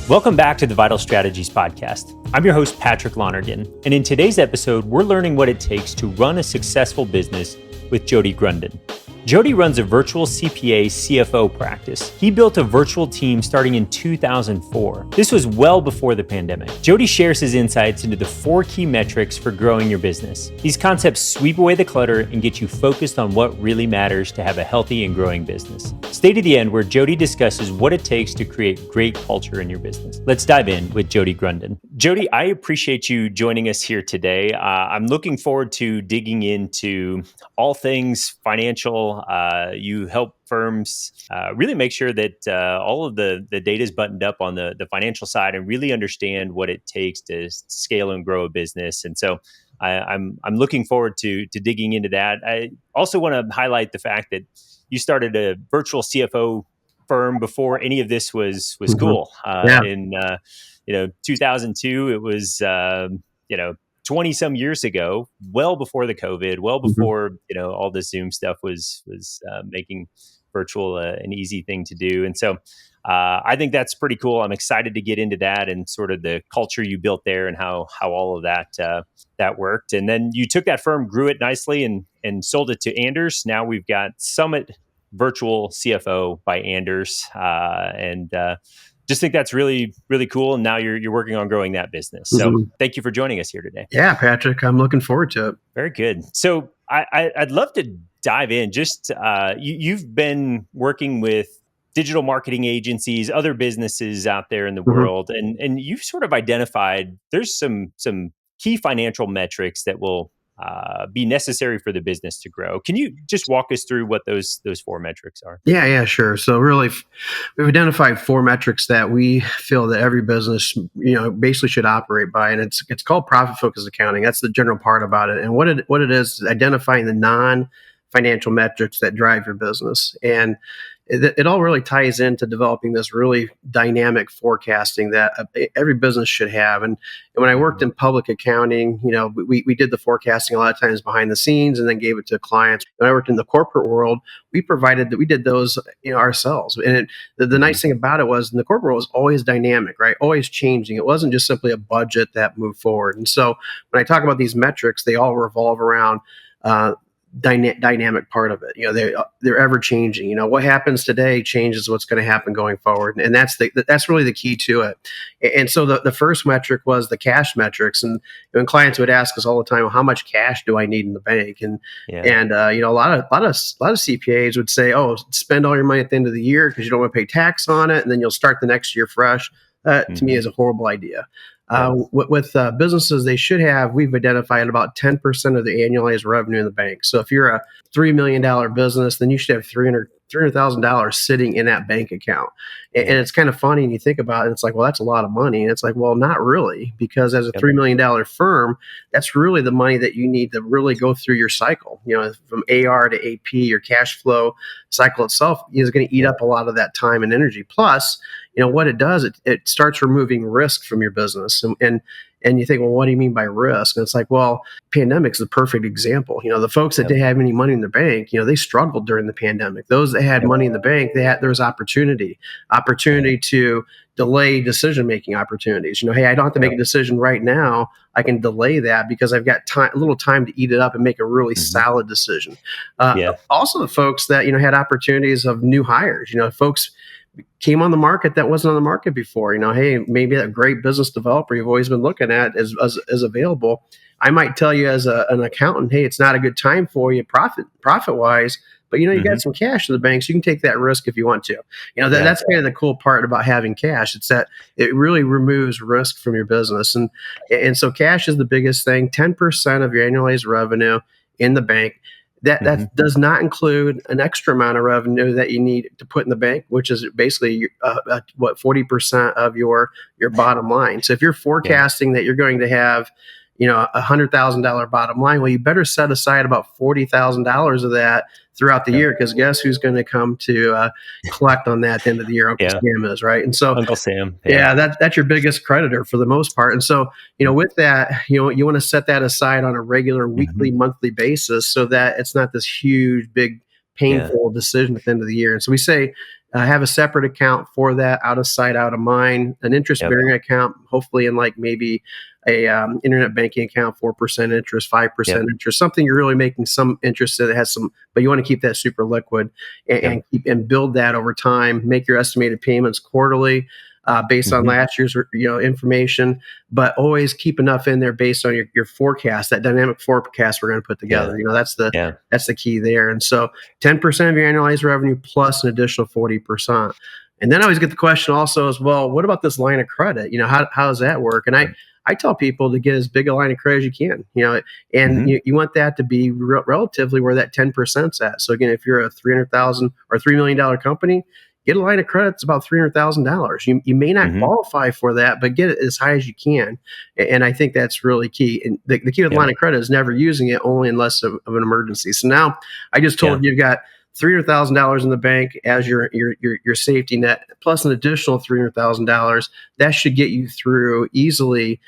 Welcome back to the Vital Strategies Podcast. I'm your host, Patrick Lonergan, and in today's episode, we're learning what it takes to run a successful business with Jody Grunden. Jody runs a virtual CPA CFO practice. He built a virtual team starting in 2004. This was well before the pandemic. Jody shares his insights into the 4 key metrics for growing your business. These concepts sweep away the clutter and get you focused on what really matters to have a healthy and growing business. Stay to the end where Jody discusses what it takes to create great culture in your business. Let's dive in with Jody Grunden. Jody, I appreciate you joining us here today. I'm looking forward to digging into all things financial. You help firms really make sure that all of the data is buttoned up on the financial side and really understand what it takes to scale and grow a business. And so I'm looking forward to digging into that. I also want to highlight the fact that you started a virtual CFO firm before any of this was cool. In 2002, it was 20 some years ago, well before the COVID, well before all the Zoom stuff was making virtual an easy thing to do. And so I think that's pretty cool. I'm excited to get into that and sort of the culture you built there and how all of that worked. And then you took that firm, grew it nicely, and sold it to Anders. Now we've got Summit Virtual CFO by Anders, and just think that's really, really cool. And now you're working on growing that business. So thank you for joining us here today. Yeah, Patrick, I'm looking forward to it. Very good. So I'd love to dive in. Just you've been working with digital marketing agencies, other businesses out there in the world, and you've sort of identified there's some key financial metrics that will be necessary for the business to grow. Can you just walk us through what those 4 metrics are? Yeah, sure. So really, we've identified 4 metrics that we feel that every business, basically should operate by, and it's called profit-focused accounting. That's the general part about it. And what it is identifying the non-financial metrics that drive your business. And it all really ties into developing this really dynamic forecasting that every business should have. And when I worked in public accounting, we did the forecasting a lot of times behind the scenes and then gave it to clients. When I worked in the corporate world, we did those ourselves. And the nice thing about it was in the corporate world, it was always dynamic, right? Always changing. It wasn't just simply a budget that moved forward. And so when I talk about these metrics, they all revolve around dynamic part of it. They're ever changing. What happens today changes what's going to happen going forward, and that's really the key to it. And so the first metric was the cash metrics, and when clients would ask us all the time, well, how much cash do I need in the bank? And a lot of CPAs would say, oh, spend all your money at the end of the year because you don't want to pay tax on it, and then you'll start the next year fresh. That to me is a horrible idea. With businesses, we've identified about 10% of the annualized revenue in the bank. So if you're a $3 million business, then you should have $300,000 sitting in that bank account. And it's kind of funny, and you think about it, it's like, well, that's a lot of money. And it's like, well, not really, because as a $3 million firm, that's really the money that you need to really go through your cycle. From AR to AP, your cash flow cycle itself is going to eat up a lot of that time and energy. Plus, what it does, it starts removing risk from your business. And you think, well, what do you mean by risk? And it's like, well, pandemic's the perfect example. The folks that didn't have any money in their bank, they struggled during the pandemic. Those that had money in the bank, there was opportunity to delay decision-making opportunities. Hey, I don't have to make a decision right now. I can delay that because I've got a little time to eat it up and make a really solid decision. Also, the folks that, had opportunities of new hires, folks came on the market that wasn't on the market before. Hey, maybe that great business developer you've always been looking at is available. I might tell you as an accountant, hey, it's not a good time for you profit wise, but you got some cash in the bank, so you can take that risk if you want to. That's kind of the cool part about having cash. It's that it really removes risk from your business, and so cash is the biggest thing. 10% of your annualized revenue in the bank. That does not include an extra amount of revenue that you need to put in the bank, which is basically 40% of your bottom line. So if you're forecasting that you're going to have $100,000 bottom line, well, you better set aside about $40,000 of that throughout the year, because guess who's going to come to collect on that at the end of the year? Uncle Sam is, right? And so Uncle Sam, that's your biggest creditor for the most part. And so with that, you want to set that aside on a regular weekly, monthly basis, so that it's not this huge, big, painful decision at the end of the year. And so we say have a separate account for that, out of sight, out of mind, an interest-bearing account, hopefully in like maybe a internet banking account, 4% interest, 5% interest, something you're really making some interest that has some, but you want to keep that super liquid and keep and build that over time. Make your estimated payments quarterly based on last year's information, but always keep enough in there based on your forecast, that dynamic forecast we're going to put together. That's the key there. And so 10% of your annualized revenue plus an additional 40%. And then I always get the question also as well, what about this line of credit? How does that work? And I tell people to get as big a line of credit as you can, and you want that to be relatively where that 10%'s at. So again, if you're a $300,000 or $3 million company, get a line of credit that's about $300,000. You may not qualify for that, but get it as high as you can. And I think that's really key. And the key with line of credit is never using it only unless of an emergency. So now I just told you you've got $300,000 in the bank as your safety net, plus an additional $300,000. That should get you through easily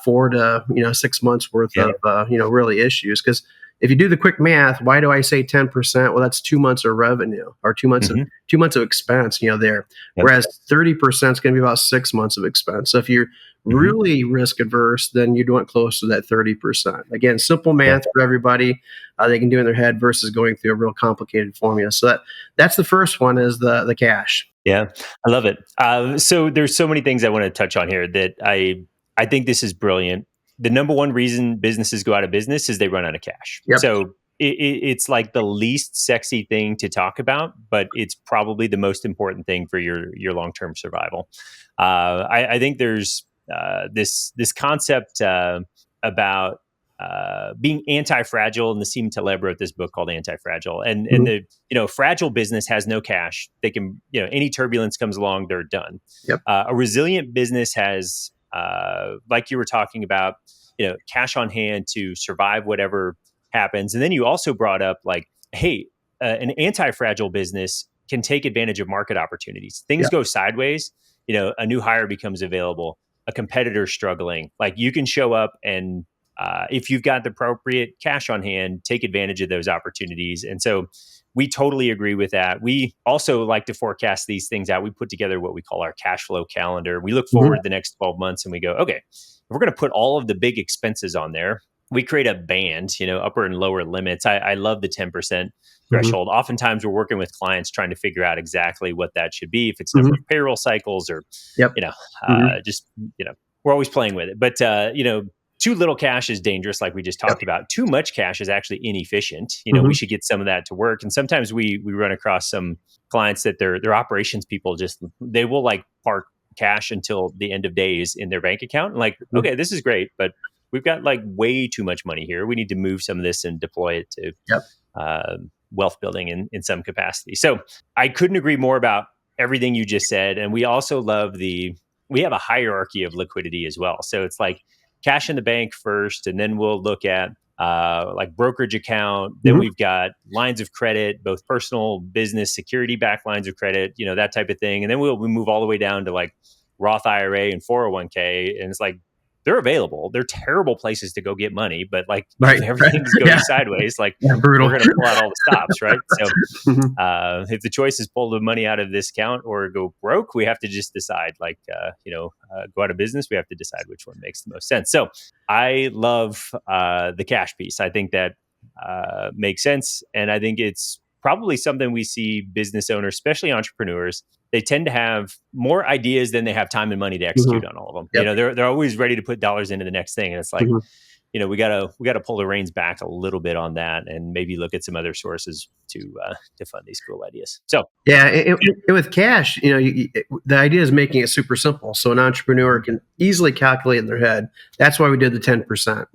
4 to 6 months worth of really issues. Because if you do the quick math, why do I say 10%? Well, that's 2 months of revenue or 2 months of expense. There, whereas 30% is going to be about 6 months of expense. So if you're really risk adverse, then you'd want close to that 30%. Again, simple math for everybody. They can do in their head versus going through a real complicated formula. So that's the first one, is the cash. Yeah, I love it. So there's so many things I want to touch on here that I think this is brilliant. The number one reason businesses go out of business is they run out of cash. So it's like the least sexy thing to talk about, but it's probably the most important thing for your long-term survival. I think there's this concept about being anti-fragile, and Nassim Taleb wrote this book called Anti-Fragile. And the fragile business has no cash. They can any turbulence comes along, they're done. A resilient business has like you were talking about, cash on hand to survive whatever happens. And then you also brought up like, hey, an anti-fragile business can take advantage of market opportunities. Things go sideways, a new hire becomes available, a competitor struggling. Like you can show up and if you've got the appropriate cash on hand, take advantage of those opportunities. And so we totally agree with that. We also like to forecast these things out. We put together what we call our cash flow calendar. We look forward the next 12 months and we go, okay, if we're going to put all of the big expenses on there, we create a band, upper and lower limits. I love the 10% threshold. Oftentimes we're working with clients trying to figure out exactly what that should be, if it's number of payroll cycles or, we're always playing with it. But, too little cash is dangerous, like we just talked about. Too much cash is actually inefficient. We should get some of that to work. And sometimes we run across some clients that their operations people they will like park cash until the end of days in their bank account. And like, okay, this is great, but we've got like way too much money here. We need to move some of this and deploy it to wealth building in some capacity. So I couldn't agree more about everything you just said. And we also love we have a hierarchy of liquidity as well. So it's like cash in the bank first, and then we'll look at like brokerage account. Then we've got lines of credit, both personal, business, security-backed lines of credit, that type of thing. And then we move all the way down to like Roth IRA and 401k. And it's like, they're available. They're terrible places to go get money, but like if everything's going sideways, like we're going to pull out all the stops, right? So if the choice is pull the money out of this account or go broke, we have to just decide go out of business. We have to decide which one makes the most sense. So I love the cash piece. I think that makes sense. And I think it's probably something we see business owners, especially entrepreneurs, they tend to have more ideas than they have time and money to execute on all of them. They're always ready to put dollars into the next thing. And it's like, we gotta pull the reins back a little bit on that and maybe look at some other sources to fund these cool ideas. So with cash, the idea is making it super simple. So an entrepreneur can easily calculate in their head. That's why we did the 10%.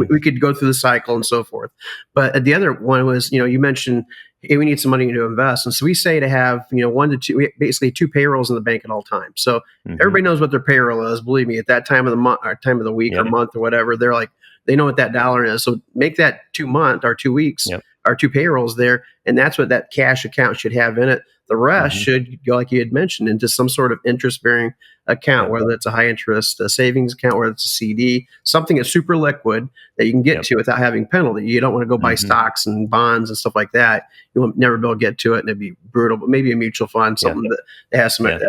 We could go through the cycle and so forth. But the other one was, you mentioned, hey, we need some money to invest. And so we say to have, 1 to 2, basically 2 payrolls in the bank at all times. So everybody knows what their payroll is. Believe me, at that time of the month or time of the week or month or whatever, they're like, they know what that dollar is. So make that 2 month or 2 weeks or 2 payrolls there. And that's what that cash account should have in it. The rest hmm should go, like you had mentioned, into some sort of interest bearing account, Yep. whether it's a high interest savings account, whether it's a CD, something that's super liquid that you can get Yep. to without having penalty. You don't want to go buy hmm stocks and bonds and stuff like that. You will never be able to get to it, and it'd be brutal. But maybe a mutual fund, Yeah. something that has some Yeah.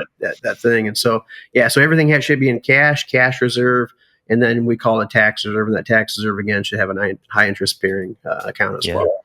that thing. And so, yeah, so everything should be in cash reserve, and then we call it tax reserve, and that tax reserve again should have a high interest bearing account as Yeah. well.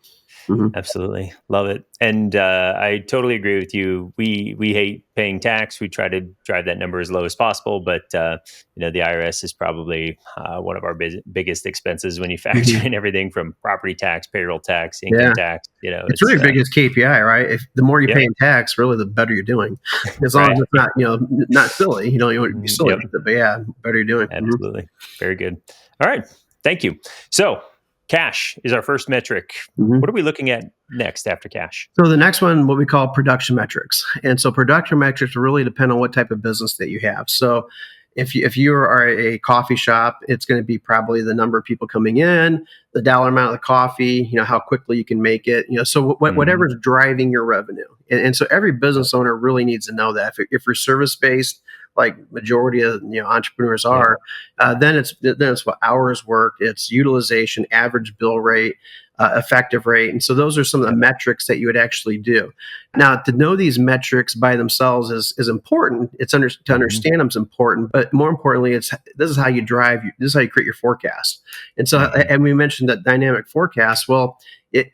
Mhm. Absolutely. Love it. And I totally agree with you. We hate paying tax. We try to drive that number as low as possible, but the IRS is probably one of our biggest expenses when you factor Mhm. in everything from property tax, payroll tax, income Yeah. tax. It's really big as KPI, right? If the more you Yep. pay in tax, really the better you're doing. As long as Right. it's not, not silly. You don't want to be silly Yep. with it, but yeah, better you're doing. Mhm. Absolutely. Very good. All right. Thank you. So cash is our first metric. Mhm. What are we looking at next after cash? So the next one, what we call production metrics, and so production metrics really depend on what type of business that you have. So if you are a coffee shop, it's going to be probably the number of people coming in, the dollar amount of the coffee, how quickly you can make it, so hmm whatever's driving your revenue. And so every business owner really needs to know that. If you're service based, like majority of entrepreneurs Yeah. are, then it's what hours worked, it's utilization, average bill rate, effective rate. And so those are some of the Yeah. metrics that you would actually do. Now, to know these metrics by themselves is important. To hmm understand them is important, but more importantly, this is how you this is how you create your forecast. And so, hmm and we mentioned that dynamic forecast. Well,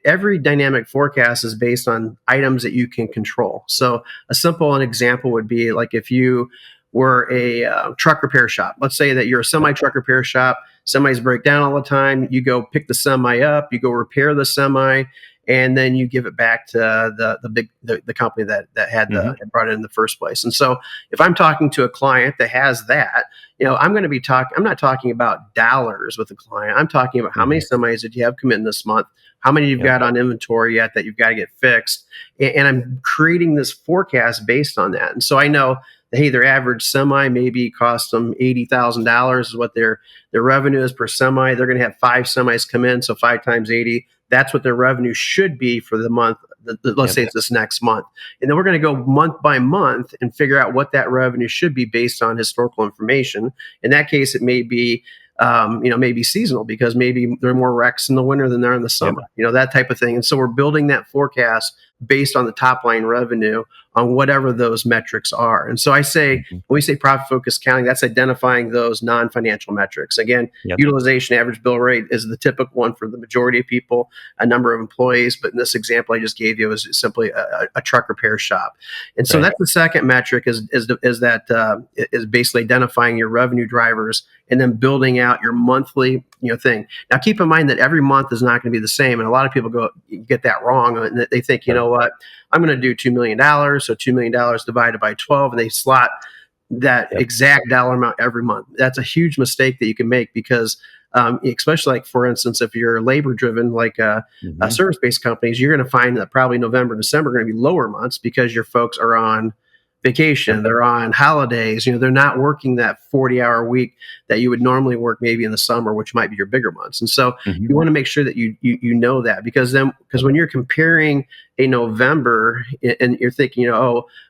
every dynamic forecast is based on items that you can control. So, a simple example would be like if you were a truck repair shop. Let's say that you're a semi truck repair shop. Semis break down all the time. You go pick the semi up, you go repair the semi, and then you give it back to the company that had hmm that brought it in the first place. And so, if I'm talking to a client that has that, I'm going to be talking. I'm not talking about dollars with the client. I'm talking about how many hmm semis did you have come in this month, how many you've Yep. got on inventory yet that you've got to get fixed, and I'm creating this forecast based on that. And so I know, hey, their average semi maybe cost them $80,000 is what their revenue is per semi. They're going to have 5 semis come in, so 5 times 80. That's what their revenue should be for the month. Let's Yep. say it's this next month, and then we're going to go month by month and figure out what that revenue should be based on historical information. In that case, it may be maybe seasonal because maybe there are more wrecks in the winter than there are in the Yep. summer, that type of thing. And so we're building that forecast based on the top line revenue on whatever those metrics are. And so I say, hmm when we say profit focused accounting, that's identifying those non financial metrics. Again, Yep. utilization, average bill rate is the typical one for the majority of people, a number of employees. But in this example I just gave you is simply a truck repair shop. And so Right. that's the second metric is basically identifying your revenue drivers and then building out your monthly thing. Now, keep in mind that every month is not going to be the same, and a lot of people get that wrong, and they think, Yep. what, I'm going to do $2 million, so $2 million divided by 12, and they slot that Yep. exact dollar amount every month. That's a huge mistake that you can make because, especially like for instance, if you're labor driven, like hmm service based companies, you're going to find that probably November and December are going to be lower months because your folks are on vacation, Yep. they're on holidays, they're not working that 40-hour week that you would normally work maybe in the summer, which might be your bigger months. And so hmm you want to make sure that you know that, because when you're comparing a November and you're thinking,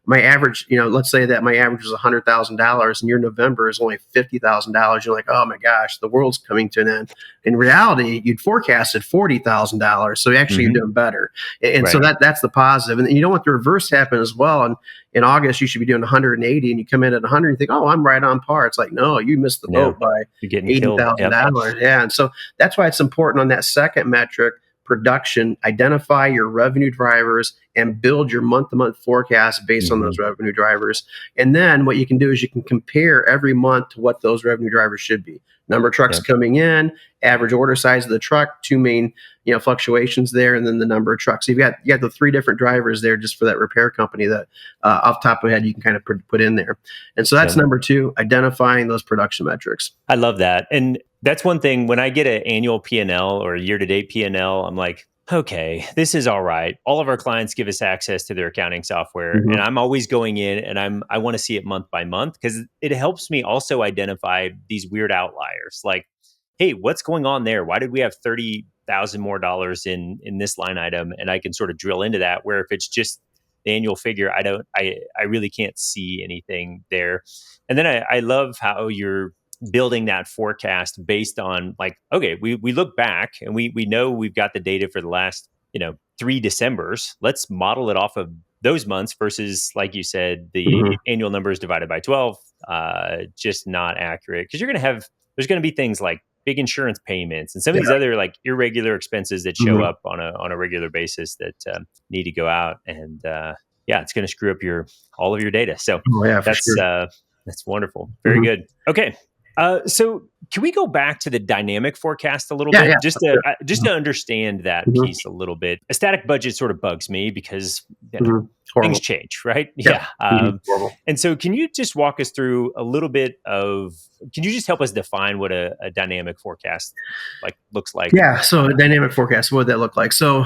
my average, let's say that my average was $100,000 and your November is only $50,000. You're like, oh my gosh, the world's coming to an end. In reality, you'd forecasted $40,000, so actually you're hmm doing better. And so Right. that's the positive. And you don't want the reverse to happen as well. And in August, you should be doing 180, and you come in at 100, and you think, oh, I'm right on par. It's like, no, you missed the No, boat by you're getting eighty killed. thousand Yep. dollars. Yeah, and so that's why it's important on that second metric, production. Identify your revenue drivers and build your month-to-month forecast based on hmm those revenue drivers. And then what you can do is you can compare every month to what those revenue drivers should be. Number of trucks Yep. coming in, average order size of the truck, two main fluctuations there, and then the number of trucks. So you got the three different drivers there just for that repair company that off the top of the head you can kind of put in there. And so that's Yep. number two, identifying those production metrics. I love that. And that's one thing when I get an annual P&L or a year-to-date P&L, I'm like, okay, this is all right. All of our clients give us access to their accounting software, Mhm. and I'm always going in and I want to see it month by month because it helps me also identify these weird outliers. Like, hey, what's going on there? Why did we have 30,000 more dollars in this line item? And I can sort of drill into that. Where if the annual figure, I really can't see anything there. And then I love how you're building that forecast based on like, okay, we look back and we know we've got the data for the last, 3 Decembers. Let's model it off of those months versus, like you said, Mhm. the annual numbers divided by 12, just not accurate. Because there's going to be things like big insurance payments and some of Yeah. these other like irregular expenses that show Mhm. up on a regular basis that need to go out. And yeah, it's going to screw up all of your data. So Oh, yeah, for that's sure. uh, that's wonderful. Very Mhm. good. Okay. So can we go back to the dynamic forecast a little Yeah, bit, yeah, just for sure. just Mhm. to understand that Mhm. piece a little bit? A static budget sort of bugs me because Mhm. things Horrible. change, right? Yep. Yeah. Mhm. Horrible. And so, can you just walk us through a little bit of? Can you just help us define what a dynamic forecast like looks like? Yeah. So a dynamic forecast, what would that look like? So,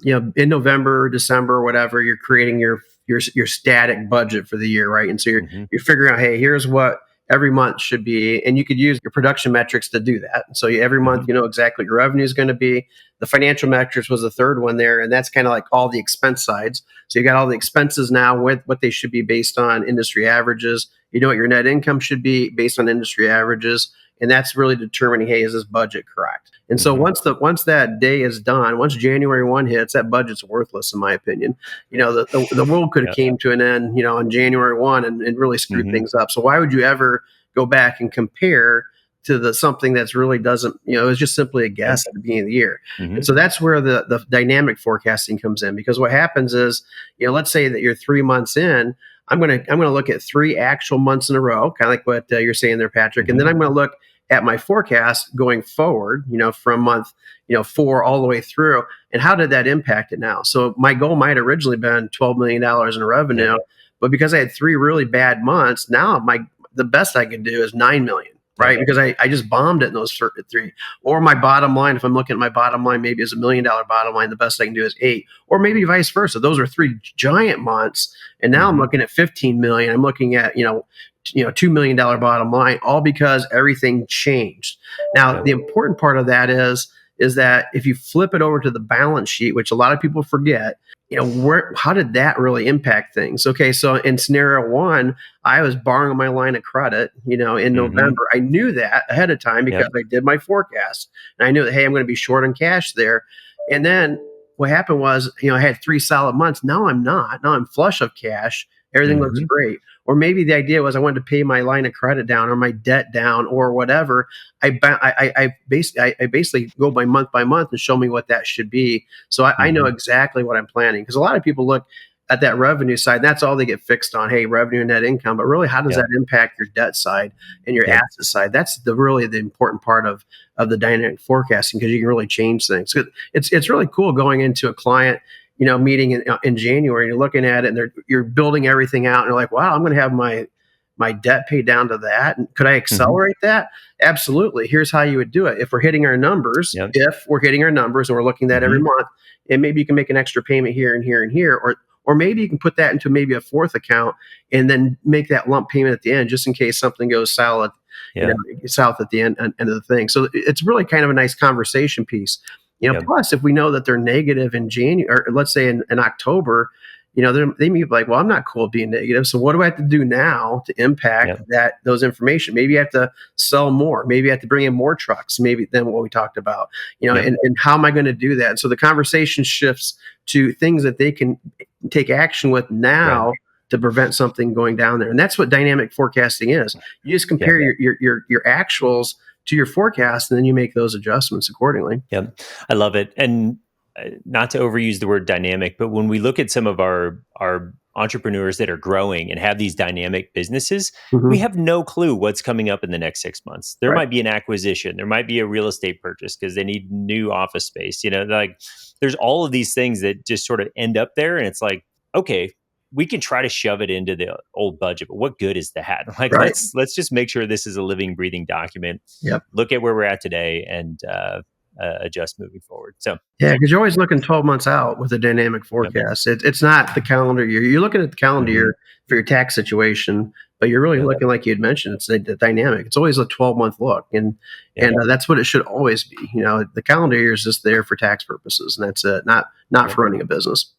in November, December, whatever, you're creating your static budget for the year, right? And so Hmm. you're figuring out, hey, here's what every month should be, and you could use your production metrics to do that. So every month, Hmm. you know exactly what your revenue is going to be. The financial metrics was the third one there, and that's kind of like all the expense sides. So you got all the expenses now with what they should be based on industry averages. You know what your net income should be based on industry averages, and that's really determining, hey, is this budget correct? And so Hmm. once that day is done, once January 1 hits, that budget's worthless in my opinion. The world could have Yeah. came to an end, on January 1 and really screwed Hmm. things up. So why would you ever go back and compare to the something that's really doesn't, it's just simply a Yeah. guess at the beginning of the year. Hmm. And so that's where the dynamic forecasting comes in, because what happens is, let's say that you're 3 months in. I'm gonna look at three actual months in a row, kind of like what you're saying there, Patrick, and then Hmm. I'm gonna look at my forecast going forward, from month, 4 all the way through, and how did that impact it now? So my goal might originally been $12 million in Yeah. revenue, but because I had three really bad months, now the best I could do is 9 million. Yeah. Right, because I just bombed it in those three. Or my bottom line, if I'm looking at my bottom line, maybe is $1 million bottom line. The best I can do is 8, or maybe vice versa. Those are three giant months, and now I'm Hmm. looking at 15 million. I'm looking at $2 million bottom line, all because everything changed. Now, Yeah. the important part of that is that if you flip it over to the balance sheet, which a lot of people forget, how did that really impact things? Okay, so in scenario one, I was borrowing my line of credit, in Hmm. November. I knew that ahead of time Yeah. because I did my forecast, and I knew that, hey, I'm going to be short on cash there. And then what happened was, I had 3 solid months. Now I'm not. Now I'm flush of cash. Everything looks Hmm. great. Or maybe the idea was I wanted to pay my line of credit down or my debt down or whatever. I basically go by month and show me what that should be. So I know Hmm. exactly what I'm planning, because a lot of people look at that revenue side. That's all they get fixed on. Hey, revenue and net income. But really, how does Yeah. that impact your debt side and your Yeah. asset side? That's really the important part of the dynamic forecasting, because you can really change things. It's really cool going into a client meeting in January. You're looking at it, and you're building everything out, and you're like, wow, I'm going to have my debt paid down to that. And could I Hmm. accelerate that? Absolutely. Here's how you would do it. If we're hitting our numbers, Yeah. and we're looking at that every Hmm. month, and maybe you can make an extra payment here and here and here, or maybe you can put that into maybe a fourth account and then make that lump payment at the end, just in case something goes south, Yeah. south at the end of the thing. So it's really kind of a nice conversation piece. Yeah. Plus, if we know that they're negative in January, or let's say in October, they may be like, well, I'm not cool being negative. So what do I have to do now to Yeah. impact those information? Maybe you have to sell more. Maybe you have to bring in more trucks, maybe than what we talked about, Yeah. and how am I going to do that? And so the conversation shifts to things that they can take action with Right. now to prevent something going down there. And that's what dynamic forecasting is. You just Yeah. compare your actuals to your forecast, and then you make those adjustments accordingly. Yep. I love it. And not to overuse the word dynamic, but when we look at some of our entrepreneurs that are growing and have these dynamic businesses, we Hmm. have no clue what's coming up in the next 6 months. There Right. might be an acquisition, there might be a real estate purchase because they need new office space. Like there's all of these things that just sort of end up there, and it's like, okay, we can try to shove it into the old budget, but what good is that? Like Right. let's just make sure this is a living, breathing document. Yep. Look at where we're at today and adjust moving forward. So, Yeah, because you're always looking 12 months out with a dynamic yep. forecast. It's not the calendar year. You're looking at the calendar Hmm. year for your tax situation, but you're really Yep. looking, like you had mentioned, it's the dynamic. It's always a 12-month look, and Yep. that's what it should always be. The calendar year is just there for tax purposes, and that's it. Not Yep. for running a business.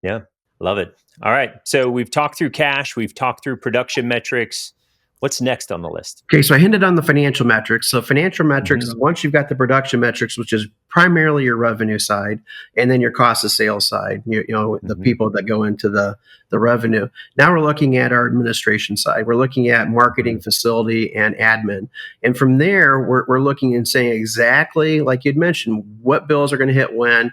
Yeah. Love it. All right. So we've talked through cash, we've talked through production metrics. What's next on the list? Okay, so I hinted on the financial metrics. So financial metrics Mhm. is once you've got the production metrics, which is primarily your revenue side, and then your cost of sales side. The Mhm. people that go into the revenue. Now we're looking at our administration side. We're looking at marketing, Mhm. facility, and admin. And from there, we're looking and saying exactly like you'd mentioned, what bills are going to hit when.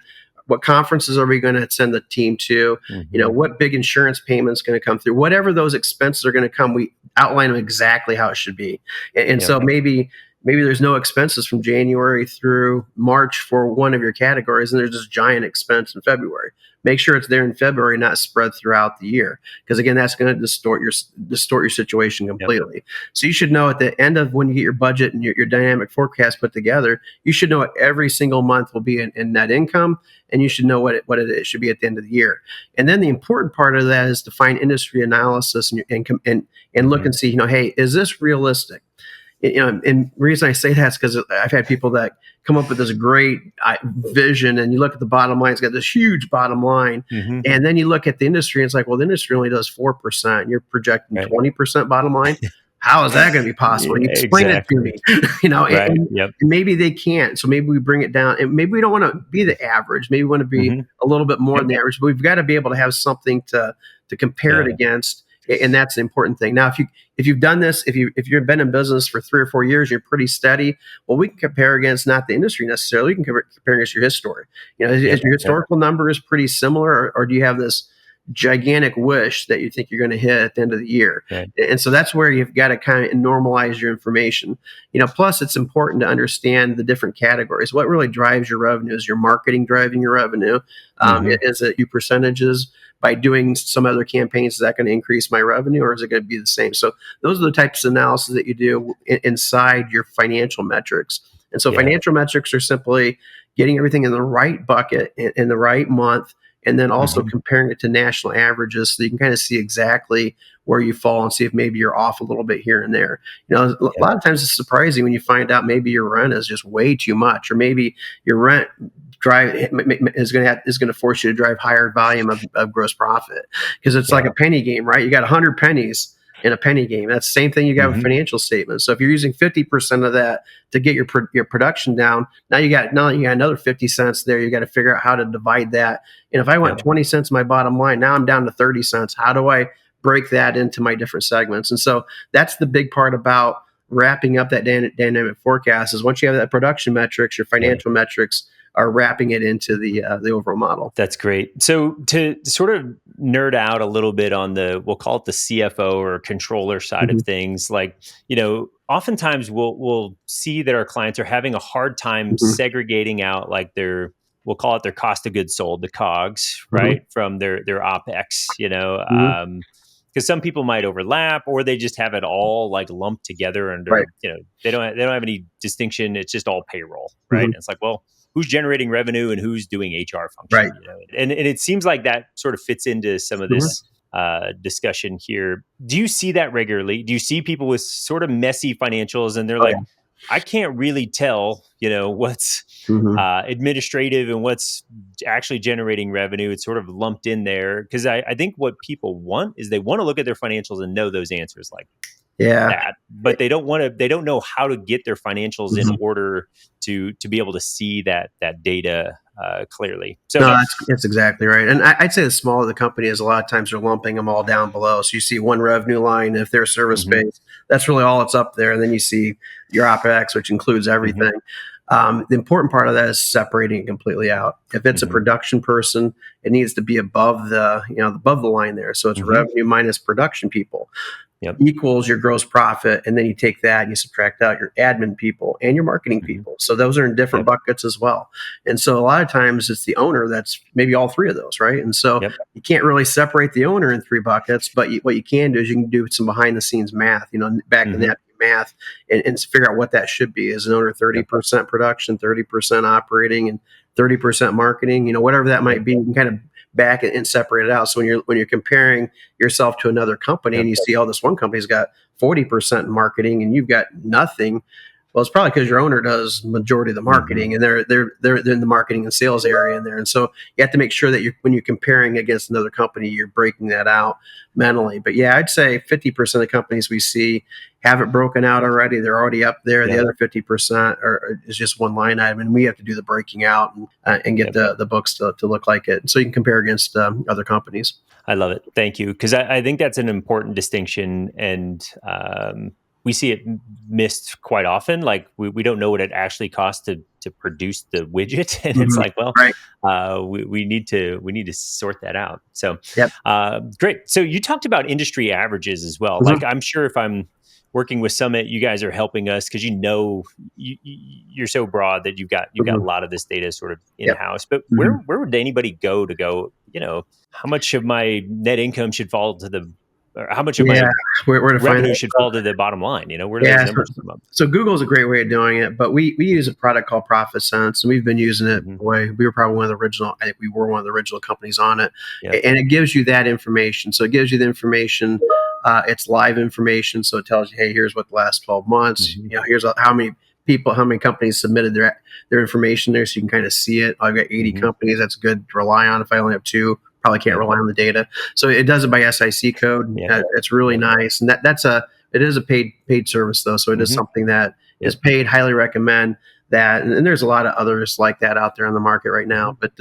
What conferences are we going to send the team to? Mhm. What big insurance payments going to come through? Whatever those expenses are going to come, we outline them exactly how it should be. And Yep. so maybe there's no expenses from January through March for one of your categories, and there's this giant expense in February. Make sure it's there in February, not spread throughout the year, because again, that's going to distort your situation Yep. completely. So you should know at the end of when you get your budget and your dynamic forecast put together, you should know what every single month will be in net income, and you should know what it should be at the end of the year. And then the important part of that is to find industry analysis and look Mhm. and see, hey, is this realistic? And the reason I say that is because I've had people that come up with this great vision, and you look at the bottom line; it's got this huge bottom line, Mhm. and then you look at the industry, and it's like, well, the industry only does 4%. You're projecting Right. 20% bottom line. How is that going to be possible? Yeah, And you explain it to exactly. me, you know, and, Right. and Yep. maybe they can't. So maybe we bring it down, and maybe we don't want to be the average. Maybe we want to be Mhm. a little bit more Yep. than the average, but we've got to be able to have something to compare it Yeah. against, and that's the important thing. Now, if you've done this, if you've been in business for 3 or 4 years, you're pretty steady. Well, we can compare against not the industry necessarily. We can compare against your history. Is Yep. your Yep. historical numbers pretty similar, or do you have this gigantic wish that you think you're going to hit at the end of the year? Right. And so that's where you've got to kind of normalize your information. Plus it's important to understand the different categories. What really drives your revenue? Is your marketing driving your revenue? Mhm. Is it your percentages? By doing some other campaigns, is that going to increase my revenue, or is it going to be the same? So those are the types of analysis that you do inside your financial metrics. And so Yeah. financial metrics are simply getting everything in the right bucket in the right month, and then also Mhm. comparing it to national averages so you can kind of see exactly where you fall and see if maybe you're off a little bit here and there. A Yep. lot of times it's surprising when you find out maybe your rent is just way too much, or maybe your rent drive is going to force you to drive higher volume of gross profit, because it's like Yeah. a penny game, right? You got 100 pennies in a penny game. That's the same thing you got with Mhm. financial statements. So if you're using 50% of that to get your production down, now you got another 50 cents there. You got to figure out how to divide that. And if I want Yep. 20 cents in my bottom line, now I'm down to 30 cents. How do I break that into my different segments? And so that's the big part about wrapping up that dynamic forecast, is once you have that production metrics, your Yeah. financial metrics are wrapping it into the overall model. That's great. So to sort of nerd out a little bit on we'll call it the CFO or controller side of Mm-hmm. things, oftentimes we'll see that our clients are having a hard time Mm-hmm. segregating out like we'll call it their cost of goods sold, the COGS, Mm-hmm. right, from their OpEx, Mm-hmm. because some people might overlap, or they just have it all like lumped together Right. under, they don't have any distinction. It's just all payroll, right? Mm-hmm. And it's like, well, who's generating revenue and who's doing HR function, Right. and it seems like that sort of fits into some of Mm-hmm. this discussion here. Do you see that regularly? Do you see people with sort of messy financials and they're Oh like, yeah. I can't really tell, what's Mm-hmm. administrative and what's actually generating revenue? It's sort of lumped in there because I think what people want is they want to look at their financials and know those answers like Yeah. that, but they don't know how to get their financials in Mm-hmm. order to be able to see that data clearly. No, So that's exactly right. And I'd say the smaller the company is, a lot of times they're lumping them all down below. So you see one revenue line. If they're service mhm, based, that's really all it's up there. And then you see your OpEx, which includes mhm, everything. The important part of that is separating it completely out. If it's a mhm, production person, it needs to be above the line there. So it's mhm, revenue minus production people yep, equals your gross profit, and then you take that and you subtract out your admin people and your marketing mhm, people. So those are in different yep, buckets as well. And so a lot of times it's the owner that's maybe all three of those, right? And so yep, you can't really separate the owner in three buckets, but what you can do is you can do some behind the scenes math, back in mhm, that math, and figure out what that should be. Is an owner yep, 30% production, 30% operating, and 30% marketing? Whatever that yep, might be, you can kind of back it and separate it out. So when you're comparing yourself to another company, and yep, you see, oh, this one company's got 40% marketing and you've got nothing. Well, it's probably because your owner does majority of the marketing, and they're in the marketing and sales area in there. And so you have to make sure that when you're comparing against another company, you're breaking that out mentally. But yeah, I'd say 50% of the companies we see have it broken out already. They're already up there. The other 50% is just one line item, and we have to do the breaking out and get the books to look like it, so you can compare against other companies. I love it. Thank you. Because I think that's an important distinction. And we see it missed quite often. Like we don't know what it actually costs to produce the widget. And it's like, well, Right. we need to sort that out. So Yep. great. So you talked about industry averages as well. Mhm. Like I'm sure if I'm working with Summit, you guys are helping us because you're so broad that you've got a lot of this data sort of in house. But where would anybody go? How much of my net income should fall to or how much of my where to find revenue that should stuff. fall to the bottom line? Where do those numbers come up? So Google is a great way of doing it, but we use a product called Profit Sense, and we've been using it. We were probably one of the original. I think we were one of the original companies on it, and it gives you that information. So it gives you the information. It's live information, so it tells you, hey, here's what the last 12 months. Here's how many people, how many companies submitted their information there, so you can kind of see it. I've got 80 companies. That's good to rely on. If I only have 2. Probably can't rely on the data. So it does it by SIC code. It's really nice. And it is a paid service though. So it is something that is paid. Highly recommend that. And there's a lot of others like that out there on the market right now, but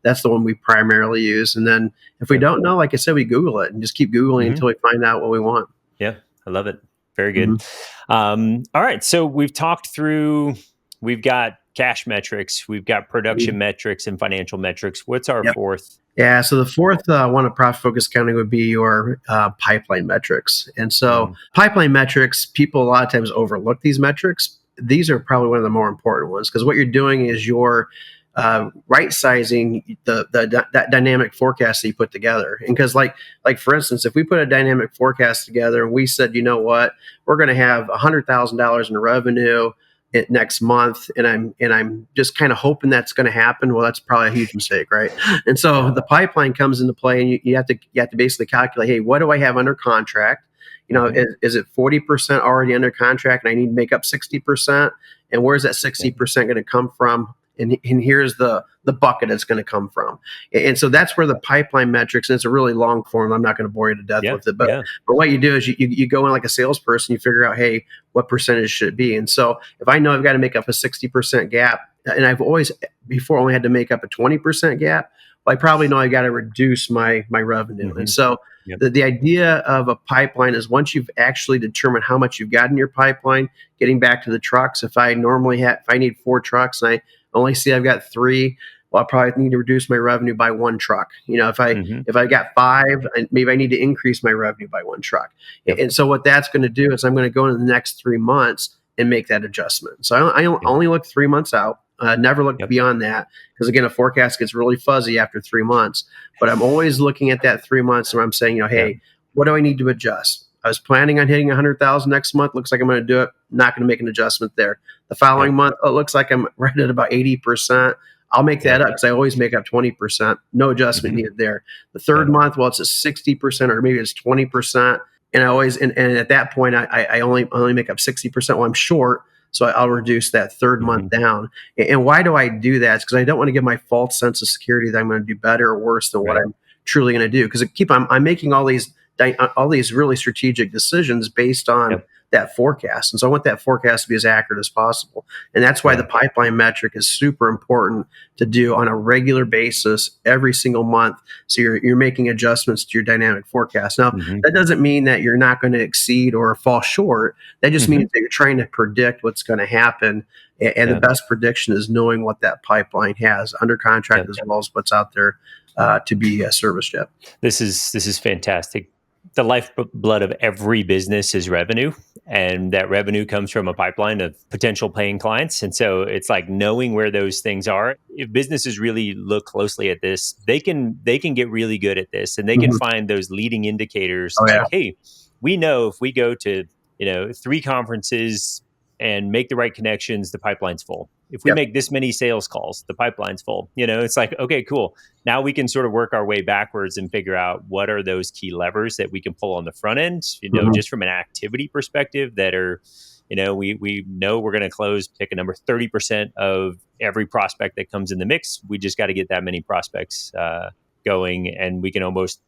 that's the one we primarily use. And then if we don't know, like I said, we Google it and just keep Googling until we find out what we want. Yeah. I love it. Very good. All right. So we've got cash metrics, we've got production metrics and financial metrics. What's our fourth? Yeah, so the fourth one of profit focus accounting would be your pipeline metrics. And so pipeline metrics, people a lot of times overlook these metrics. These are probably one of the more important ones because what you're doing is you're right sizing that dynamic forecast that you put together. And because like for instance, if we put a dynamic forecast together and we said, you know what, we're going to have $100,000 in revenue next month, and I'm just kind of hoping that's going to happen. Well, that's probably a huge mistake, right? And so the pipeline comes into play, and you have to basically calculate, hey, what do I have under contract? Is it 40% already under contract, and I need to make up 60%? And where's that 60% going to come from? And here's the bucket it's going to come from. And so that's where the pipeline metrics, and it's a really long form. I'm not going to bore you to death with it. But what you do is you go in like a salesperson, you figure out, hey, what percentage should it be? And so if I know I've got to make up a 60% gap, and I've always before only had to make up a 20% gap, well, I probably know I got to reduce my revenue. And so the idea of a pipeline is once you've actually determined how much you've got in your pipeline, getting back to the trucks, if I need 4 trucks and I only see I've got 3, well, I probably need to reduce my revenue by 1 truck. If I got 5, maybe I need to increase my revenue by 1 truck. And so what that's going to do is I'm going to go into the next 3 months and make that adjustment. So I only look 3 months out. Never look beyond that because again, a forecast gets really fuzzy after 3 months. But I'm always looking at that 3 months and I'm saying, hey, what do I need to adjust? I was planning on hitting 100,000 next month. Looks like I'm going to do it. Not going to make an adjustment there. The following month, it looks like I'm right at about 80%. I'll make that up because I always make up 20%. No adjustment needed there. The third month, well, it's a 60% or maybe it's 20%. And and at that point, I only make up 60% while I'm short. So I'll reduce that third month down. And why do I do that? It's because I don't want to give my false sense of security that I'm going to do better or worse than what I'm truly going to do. Because I'm making all these really strategic decisions based on that forecast. And so I want that forecast to be as accurate as possible. And that's why the pipeline metric is super important to do on a regular basis every single month. So you're making adjustments to your dynamic forecast. Now, that doesn't mean that you're not going to exceed or fall short. That just means that you're trying to predict what's going to happen. And the best prediction is knowing what that pipeline has under contract as well as what's out there to be serviced yet. This is fantastic. The lifeblood of every business is revenue, and that revenue comes from a pipeline of potential paying clients. And so it's like knowing where those things are. If businesses really look closely at this, they can get really good at this, and they can find those leading indicators. Hey, we know if we go to 3 conferences and make the right connections, the pipeline's full. If we make this many sales calls, the pipeline's full. It's like, okay, cool. Now we can sort of work our way backwards and figure out what are those key levers that we can pull on the front end, just from an activity perspective that are, we know we're going to close, pick a number, 30% of every prospect that comes in the mix. We just got to get that many prospects going, and we can almost,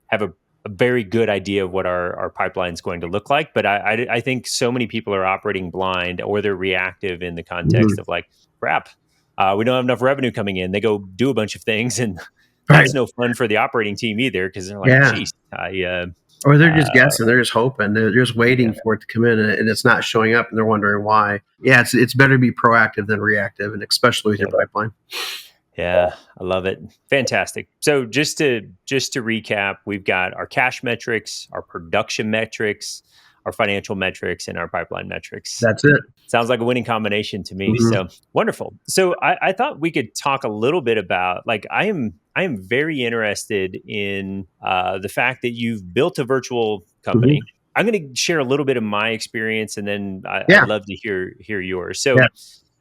have a very good idea of what our pipeline is going to look like. But I think so many people are operating blind, or they're reactive in the context of like, crap, we don't have enough revenue coming in. They go do a bunch of things, and Right. that's no fun for the operating team either, because they're like, Yeah. geez, Or they're just guessing. They're just hoping. They're just yeah, waiting for it to come in, and it's not showing up, and they're wondering why. Yeah, it's better to be proactive than reactive, and especially with your yep. pipeline. Yeah, I love it. Fantastic. So just to recap, we've got our cash metrics, our production metrics, our financial metrics, and our pipeline metrics. That's it. Sounds like a winning combination to me. Mm-hmm. So wonderful. So I thought we could talk a little bit about, like, I am very interested in the fact that you've built a virtual company. Mm-hmm. I'm going to share a little bit of my experience, and then Yeah. I'd love to hear yours. So Yeah.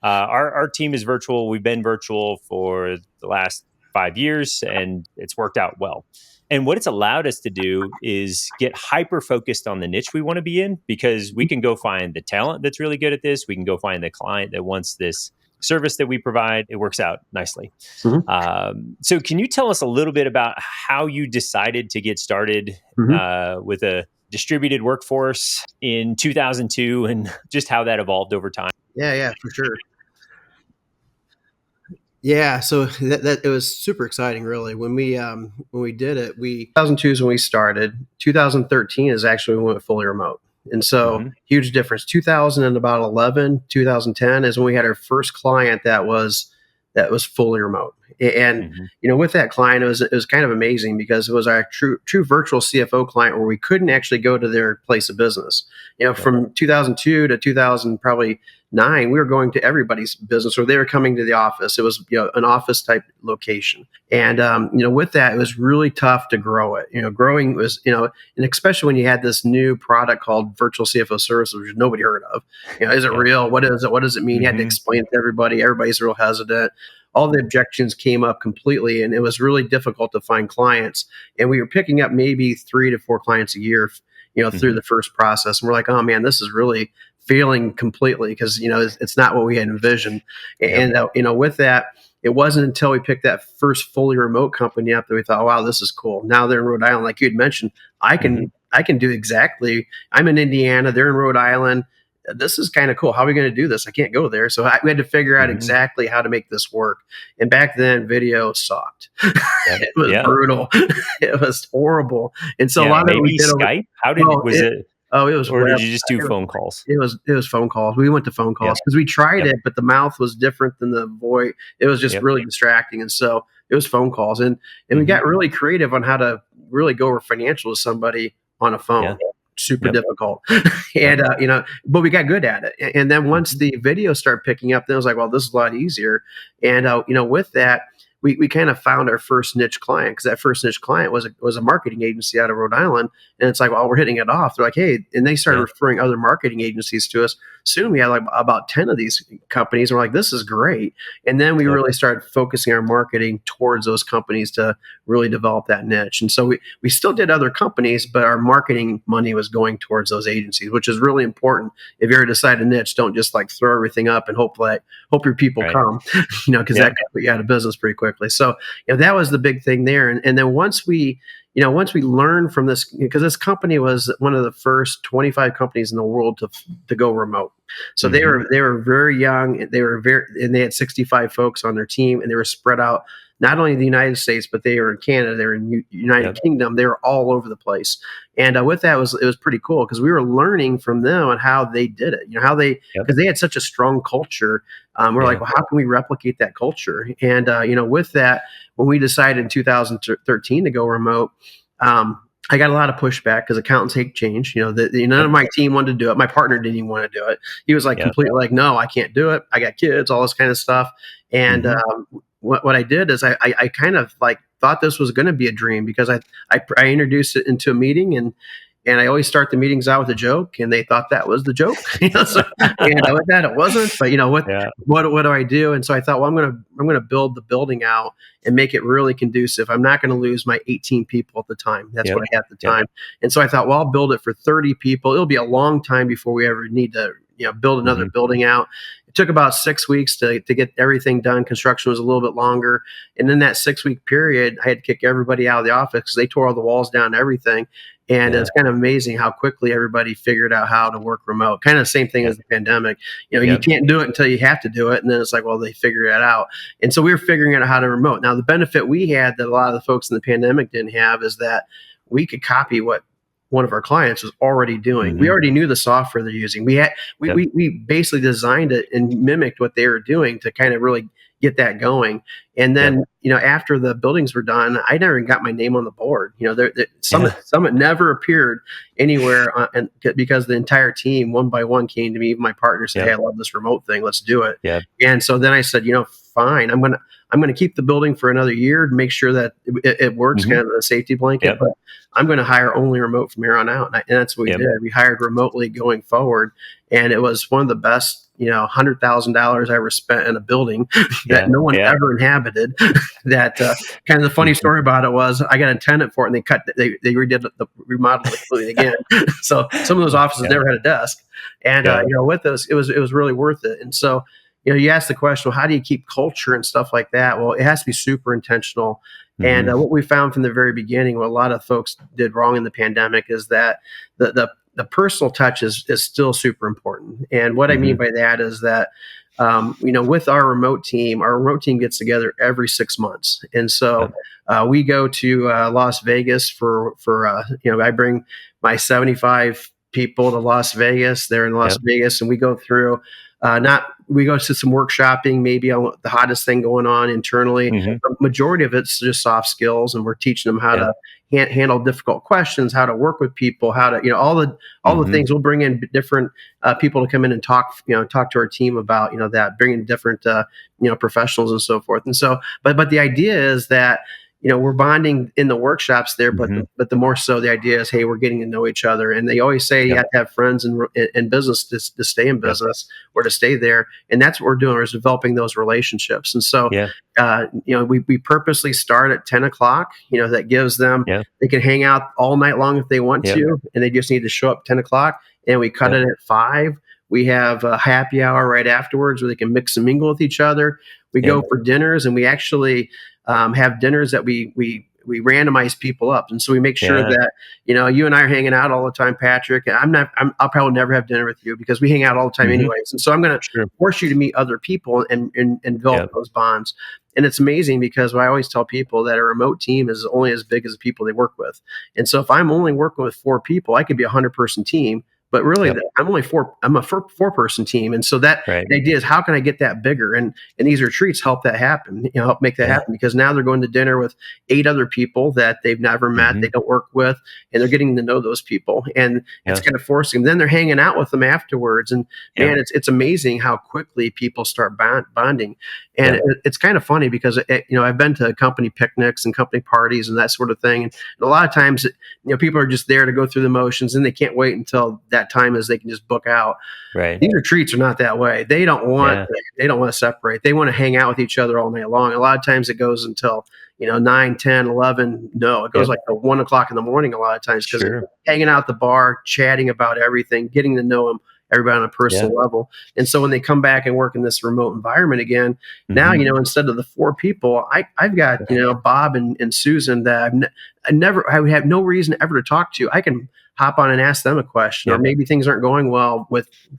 our team is virtual. We've been virtual for the last 5 years, and it's worked out well. And what it's allowed us to do is get hyper focused on the niche we want to be in, because we can go find the talent that's really good at this. We can go find the client that wants this service that we provide. It works out nicely. Mm-hmm. So can you tell us a little bit about how you decided to get started with a distributed workforce in 2002, and just how that evolved over time? Yeah, for sure. Yeah, so that it was super exciting, really. When we did it, 2002 is when we started. 2013 is actually when we went fully remote, and so huge difference. 2000 and about 11, 2010 is when we had our first client that was fully remote. And with that client, it was kind of amazing, because it was our true virtual CFO client, where we couldn't actually go to their place of business. From 2002 to 2000, probably 9, we were going to everybody's business, or they were coming to the office. It was an office type location, and with that, it was really tough to grow it. Growing was and especially when you had this new product called Virtual CFO Services, which nobody heard of. Is it real? What is it? What does it mean? You had to explain it to everybody. Everybody's real hesitant. All the objections came up completely, and it was really difficult to find clients. And we were picking up maybe 3 to 4 clients a year, through the first process. And we're like, oh man, this is really failing completely, because it's not what we had envisioned. And with that, it wasn't until we picked that first fully remote company up that we thought, oh, wow, this is cool. Now they're in Rhode Island, like you had mentioned. I can do exactly. I'm in Indiana. They're in Rhode Island. This is kind of cool. How are we going to do this? I can't go there. So we had to figure out exactly how to make this work. And back then, video sucked. It was brutal. It was horrible. And so a lot of it we did Skype. How did was it? Oh, it was. Or did you just do phone calls? It was phone calls. We went to phone calls because we tried it, but the mouth was different than the voice. It was just really distracting, and so it was phone calls. And we got really creative on how to really go over financial with somebody on a phone. Yeah. Super difficult. And, but we got good at it. And then once the video started picking up, then I was like, well, this is a lot easier. And, with that, we kind of found our first niche client, because that first niche client was a marketing agency out of Rhode Island. And it's like, well, we're hitting it off. They're like, hey, and they started referring other marketing agencies to us. Soon we had like about 10 of these companies. And we're like, this is great. And then we really started focusing our marketing towards those companies to really develop that niche. And so we still did other companies, but our marketing money was going towards those agencies, which is really important. If you're to decide a niche, don't just like throw everything up and hope your people come, because that could put you out of business pretty quickly. So, that was the big thing there. And then once we learned from this, because this company was one of the first 25 companies in the world to go remote. So they were very young. And they had 65 folks on their team, and they were spread out not only in the United States, but they were in Canada, they were in United Kingdom, they were all over the place. And with that, it was pretty cool, because we were learning from them on how they did it, because they had such a strong culture. We're like, well, how can we replicate that culture? And, with that, when we decided in 2013 to go remote, I got a lot of pushback, because accountants hate change. None of my team wanted to do it. My partner didn't even want to do it. He was like completely like, no, I can't do it. I got kids, all this kind of stuff. And what I did is I kind of like thought this was going to be a dream, because I introduced it into a meeting, and I always start the meetings out with a joke, and they thought that was the joke. And with that, it wasn't. But what do I do? And so I thought, well, I'm going to build the building out and make it really conducive. I'm not going to lose my 18 people at the time. That's what I had at the time. And so I thought, well, I'll build it for 30 people. It'll be a long time before we ever need to build another building out. It took about 6 weeks to get everything done. Construction was a little bit longer. And in that 6 week period, I had to kick everybody out of the office because they tore all the walls down and everything. And it's kind of amazing how quickly everybody figured out how to work remote. Kind of the same thing as the pandemic. You can't do it until you have to do it. And then it's like, well, they figured that out. And so we were figuring out how to remote. Now, the benefit we had that a lot of the folks in the pandemic didn't have is that we could copy what one of our clients was already doing. We already knew the software they're using. We basically designed it and mimicked what they were doing to kind of really get that going. And then, after the buildings were done, I never even got my name on the board. Summit never appeared anywhere because the entire team, one by one, came to me. My partner said, "Hey, I love this remote thing. Let's do it." And so then I said, fine, I'm going to keep the building for another year to make sure that it works, kind of a safety blanket, but I'm going to hire only remote from here on out. And that's what we did. We hired remotely going forward. And it was one of the best, $100,000 I ever spent in a building that no one ever inhabited. That kind of the funny story about it was I got a tenant for it, and they redid the remodeled the building again. So some of those offices never had a desk, and with us, it was really worth it. And so, you asked the question, well, how do you keep culture and stuff like that? Well, it has to be super intentional. And what we found from the very beginning, what a lot of folks did wrong in the pandemic, is that the personal touch is still super important. And what I mean by that is that, with our remote team gets together every 6 months. And so we go to Las Vegas for I bring my 75 people to Las Vegas. They're in Las Vegas, and we go through we go to some workshopping, maybe on the hottest thing going on internally. The majority of it's just soft skills, and we're teaching them how to handle difficult questions, how to work with people, how to, all the things. We'll bring in different people to come in and talk to our team about, that, bringing different, professionals and so forth. And so, but the idea is that, we're bonding in the workshops there, but the more so the idea is, hey, we're getting to know each other. And they always say you have to have friends in business to stay in business or to stay there. And that's what we're doing, is developing those relationships. And so, we purposely start at 10 o'clock, that gives them, they can hang out all night long if they want to, and they just need to show up 10 o'clock, and we cut it at 5. We have a happy hour right afterwards where they can mix and mingle with each other. We go for dinners, and we actually have dinners that we randomize people up. And so we make sure that, you and I are hanging out all the time, Patrick, and I'll probably never have dinner with you because we hang out all the time anyways. And so I'm going to force you to meet other people and develop those bonds. And it's amazing because I always tell people that a remote team is only as big as the people they work with. And so if I'm only working with 4 people, I could be a 100-person team. But really, I'm only 4. I'm a 4-person team, and so that the idea is, how can I get that bigger? And these retreats help that happen. Help make that happen, because now they're going to dinner with 8 other people that they've never met, they don't work with, and they're getting to know those people. And it's kind of forcing them. Then they're hanging out with them afterwards, and man, it's amazing how quickly people start bonding. And it's kind of funny because I've been to company picnics and company parties and that sort of thing, and a lot of times people are just there to go through the motions, and they can't wait until that time is they can just book out. These retreats are not that way. They don't want to separate. They want to hang out with each other all night long. A lot of times it goes until 9, 10, 11. No, it goes like till 1 o'clock in the morning a lot of times, because they're hanging out at the bar, chatting about everything, getting to know them, everybody on a personal level. And so when they come back and work in this remote environment again, now, instead of the 4 people, I've got, Bob and Susan that I would have no reason ever to talk to. I can hop on and ask them a question, or maybe things aren't going well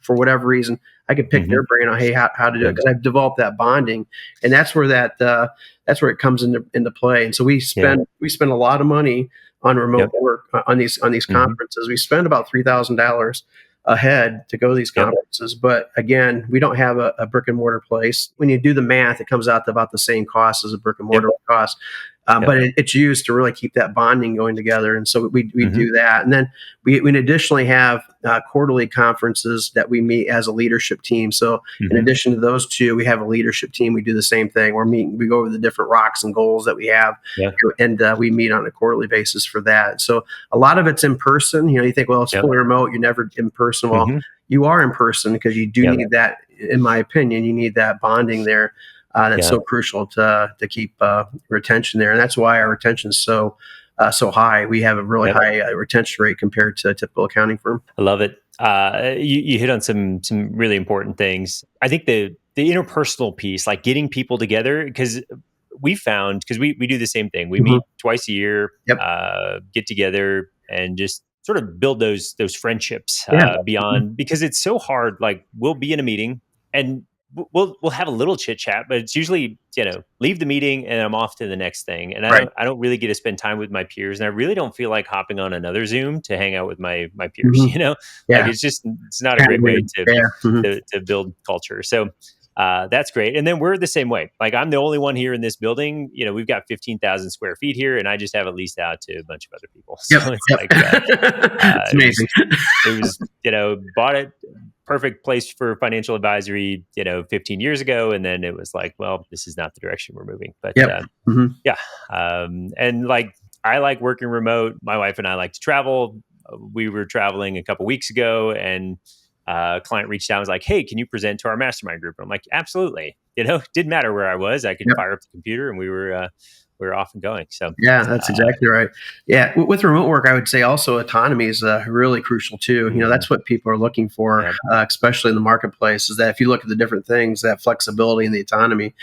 for whatever reason. I could pick their brain on, hey, how to do it, because I've developed that bonding. And that's where that's where it comes into play. And so we spend a lot of money on remote work on these conferences. We spend about $3,000 a head to go to these conferences. But again, we don't have a brick and mortar place. When you do the math, it comes out to about the same cost as a brick and mortar cost. But it's used to really keep that bonding going together. And so we do that. And then we additionally have quarterly conferences that we meet as a leadership team. So in addition to those 2, we have a leadership team. We do the same thing. We go over the different rocks and goals that we have, and we meet on a quarterly basis for that. So a lot of it's in person. You think, well, it's fully remote, you're never in person. Well, you are in person, because you do need that. In my opinion, you need that bonding there. That's so crucial to keep retention there. And that's why our retention is so high. We have a really high retention rate compared to a typical accounting firm. I love it. You hit on some really important things. I think the interpersonal piece, like getting people together, because we found, because we do the same thing. We Mhm. meet twice a year, Yep. get together, and just sort of build those friendships Yeah. Mhm. beyond, because it's so hard. Like we'll be in a meeting and we'll have a little chit chat, but it's usually leave the meeting and I'm off to the next thing, and Right. I don't really get to spend time with my peers, and I really don't feel like hopping on another Zoom to hang out with my peers. Mhm. Like Yeah. it's not a Kinda great way weird. Yeah. Mhm. to build culture. So that's great. And then we're the same way. Like I'm the only one here in this building. We've got 15,000 square feet here, and I just have it leased out to a bunch of other people. Yep. So it's Yep. like It's amazing. it was bought it, perfect place for financial advisory 15 years ago, and then it was like, well, this is not the direction we're moving. But Yep. Mhm. yeah, and like I like working remote. My wife and I like to travel. We were traveling a couple weeks ago, and a client reached out and was like, hey, can you present to our mastermind group? And I'm like, absolutely. Didn't matter where I was, I could Yep. fire up the computer, and we were off and going. So Yeah, that's exactly right. Yeah, with remote work, I would say also autonomy is really crucial too. mm, That's what people are looking for, yep, especially in the marketplace. Is that if you look at the different things, that flexibility and the autonomy,